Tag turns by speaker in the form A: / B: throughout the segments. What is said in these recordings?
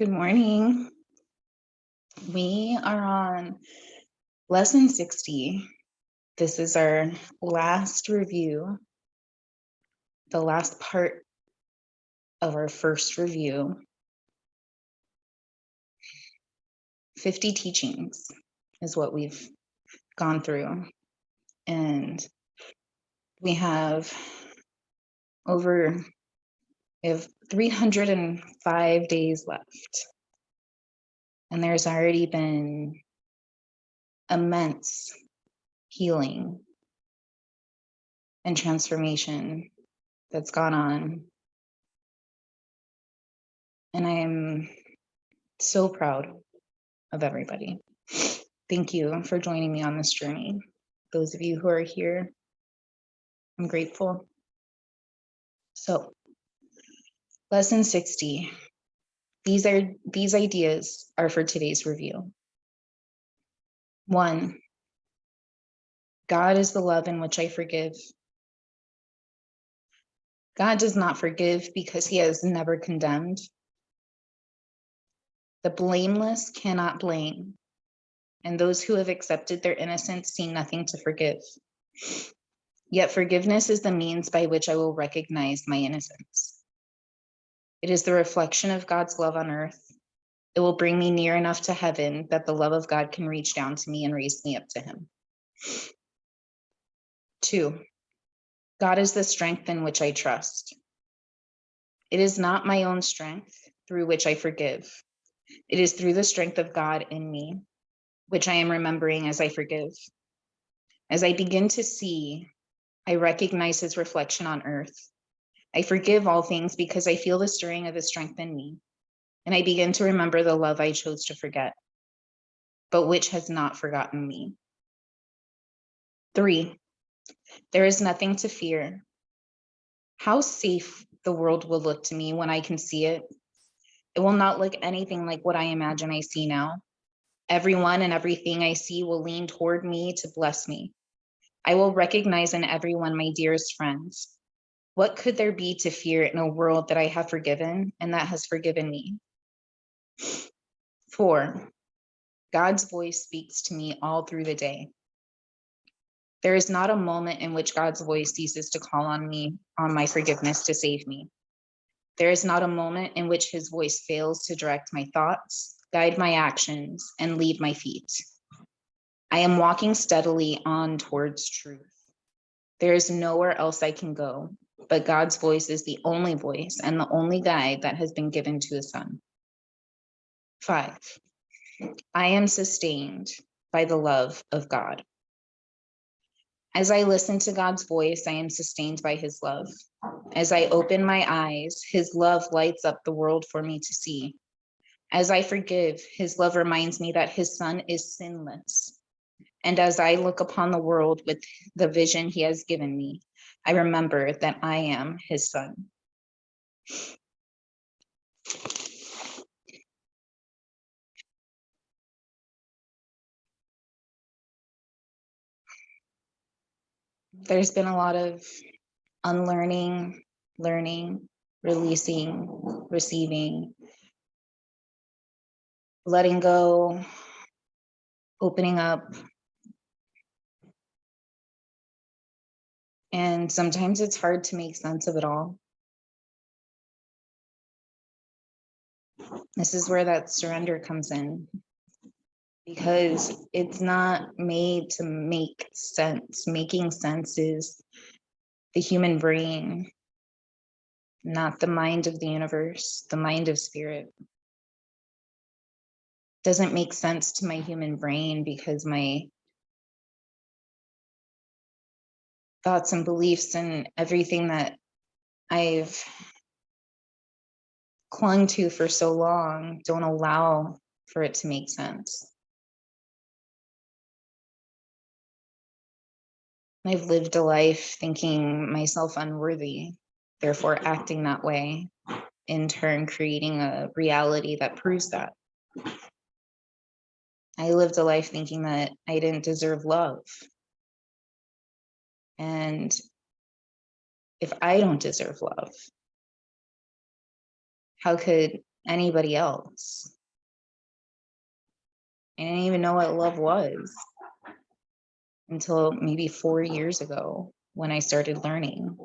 A: Good morning. We are on lesson 60. This is our last review, the last part of our first review. 50 teachings is what we've gone through. And we have 305 days left. And there's already been immense healing and transformation that's gone on. And I am so proud of everybody. Thank you for joining me on this journey. Those of you who are here, I'm grateful. So, lesson 60. These ideas are for today's review. 1, God is the love in which I forgive. God does not forgive because he has never condemned. The blameless cannot blame, and those who have accepted their innocence see nothing to forgive. Yet forgiveness is the means by which I will recognize my innocence. It is the reflection of God's love on earth. It will bring me near enough to heaven that the love of God can reach down to me and raise me up to him. 2, God is the strength in which I trust. It is not my own strength through which I forgive. It is through the strength of God in me, which I am remembering as I forgive. As I begin to see, I recognize his reflection on earth. I forgive all things because I feel the stirring of his strength in me, and I begin to remember the love I chose to forget, but which has not forgotten me. 3, there is nothing to fear. How safe the world will look to me when I can see it. It will not look anything like what I imagine I see now. Everyone and everything I see will lean toward me to bless me. I will recognize in everyone my dearest friends. What could there be to fear in a world that I have forgiven and that has forgiven me? 4, God's voice speaks to me all through the day. There is not a moment in which God's voice ceases to call on me, on my forgiveness to save me. There is not a moment in which his voice fails to direct my thoughts, guide my actions, and lead my feet. I am walking steadily on towards truth. There is nowhere else I can go, but God's voice is the only voice and the only guide that has been given to the Son. 5, I am sustained by the love of God. As I listen to God's voice, I am sustained by his love. As I open my eyes, his love lights up the world for me to see. As I forgive, his love reminds me that his Son is sinless. And as I look upon the world with the vision he has given me, I remember that I am his son. There's been a lot of unlearning, learning, releasing, receiving, letting go, opening up. And sometimes it's hard to make sense of it all. This is where that surrender comes in, because it's not made to make sense. Making sense is the human brain, not the mind of the universe, the mind of spirit. Doesn't make sense to my human brain because my thoughts and beliefs and everything that I've clung to for so long don't allow for it to make sense. I've lived a life thinking myself unworthy, therefore acting that way, in turn creating a reality that proves that. I lived a life thinking that I didn't deserve love. And if I don't deserve love, how could anybody else. I didn't even know what love was until maybe 4 years ago when I started learning.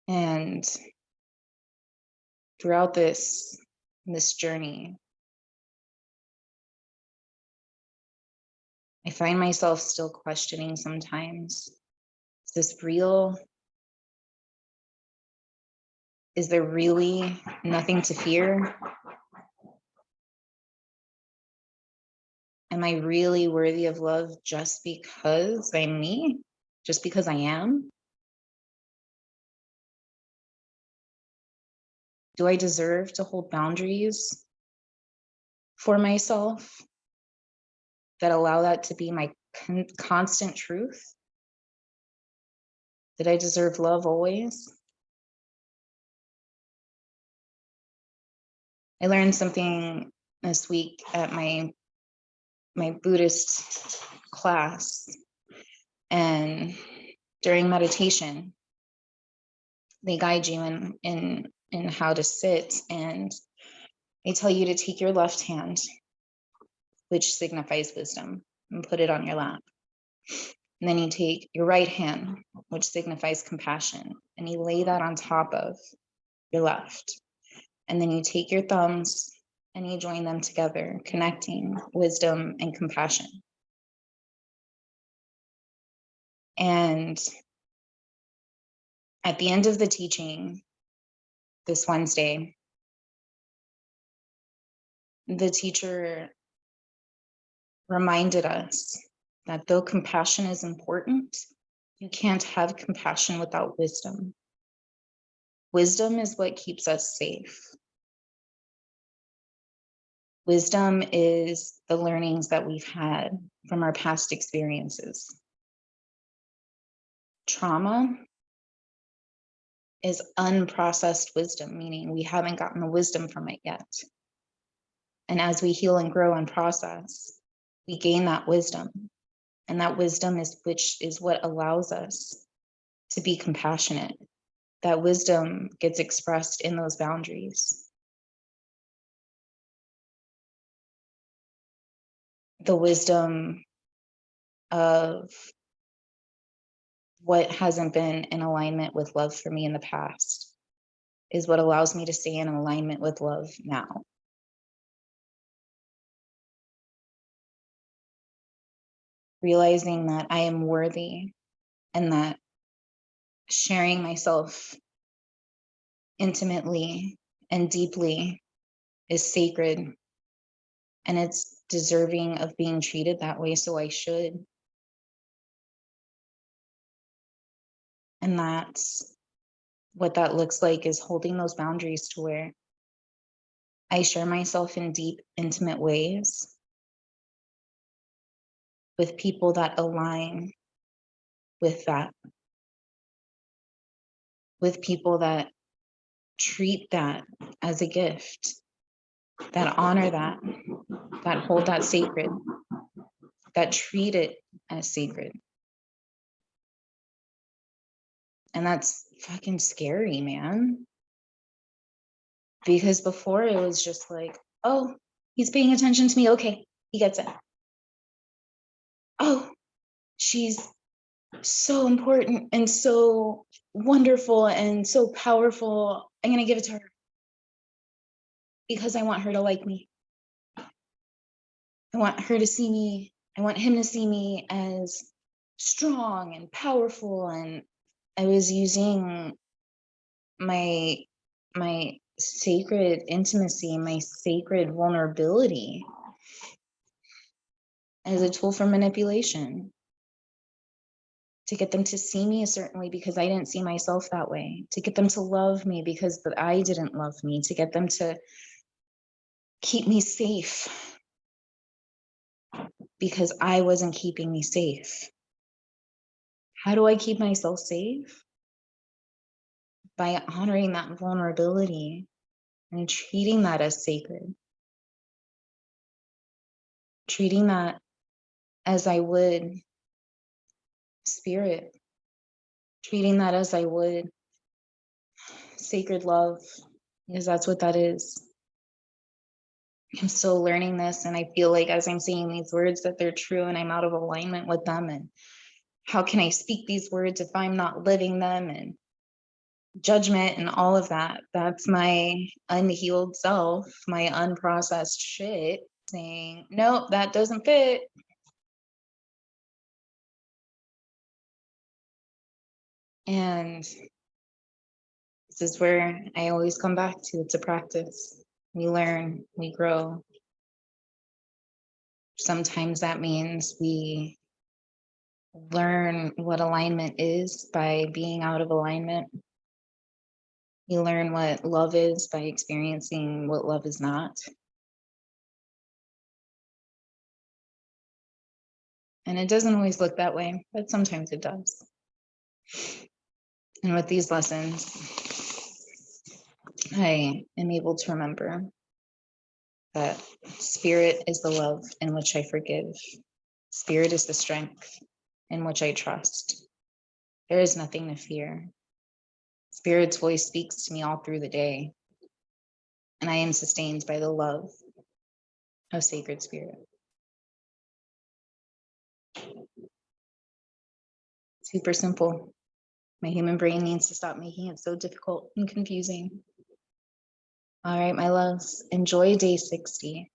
A: And throughout this journey, I find myself still questioning sometimes. Is this real? Is there really nothing to fear? Am I really worthy of love just because I'm me? Just because I am? Do I deserve to hold boundaries for myself that allow that to be my constant truth? Did I deserve love always? I learned something this week at my Buddhist class, and during meditation, they guide you in how to sit, and they tell you to take your left hand, which signifies wisdom, and put it on your lap. And then you take your right hand, which signifies compassion, and you lay that on top of your left. And then you take your thumbs and you join them together, connecting wisdom and compassion. And at the end of the teaching this Wednesday, the teacher reminded us that though compassion is important, you can't have compassion without wisdom. Wisdom is what keeps us safe. Wisdom is the learnings that we've had from our past experiences. Trauma is unprocessed wisdom, meaning we haven't gotten the wisdom from it yet. And as we heal and grow and process, we gain that wisdom. And that wisdom is what allows us to be compassionate. That wisdom gets expressed in those boundaries. The wisdom of what hasn't been in alignment with love for me in the past is what allows me to stay in alignment with love now. Realizing that I am worthy and that sharing myself intimately and deeply is sacred, and it's deserving of being treated that way, so I should. And that's what that looks like, is holding those boundaries to where I share myself in deep, intimate ways with people that align with that, with people that treat that as a gift, that honor that hold that sacred, that treat it as sacred. And that's fucking scary, man. Because before it was just like, oh, he's paying attention to me. Okay, he gets it. Oh, she's so important and so wonderful and so powerful. I'm going to give it to her because I want her to like me. I want her to see me. I want him to see me as strong and powerful. And I was using my sacred intimacy, my sacred vulnerability as a tool for manipulation, to get them to see me a certain way because I didn't see myself that way, to get them to love me because I didn't love me, to get them to keep me safe because I wasn't keeping me safe. How do I keep myself safe? By honoring that vulnerability and treating that as sacred. Treating that as I would Spirit, treating that as I would sacred love, because that's what that is. I'm still learning this, and I feel like as I'm saying these words that they're true and I'm out of alignment with them. And how can I speak these words if I'm not living them? And judgment and all of that. That's my unhealed self, my unprocessed shit saying, nope, that doesn't fit. And this is where I always come back to. It's a practice. We learn, we grow. Sometimes that means we learn what alignment is by being out of alignment. You learn what love is by experiencing what love is not. And it doesn't always look that way, but sometimes it does. And with these lessons, I am able to remember that spirit is the love in which I forgive. Spirit is the strength in which I trust. There is nothing to fear. Spirit's voice speaks to me all through the day, and I am sustained by the love of sacred spirit. Super simple. My human brain needs to stop making it so difficult and confusing. All right, my loves, enjoy day 60.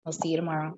A: I'll see you tomorrow.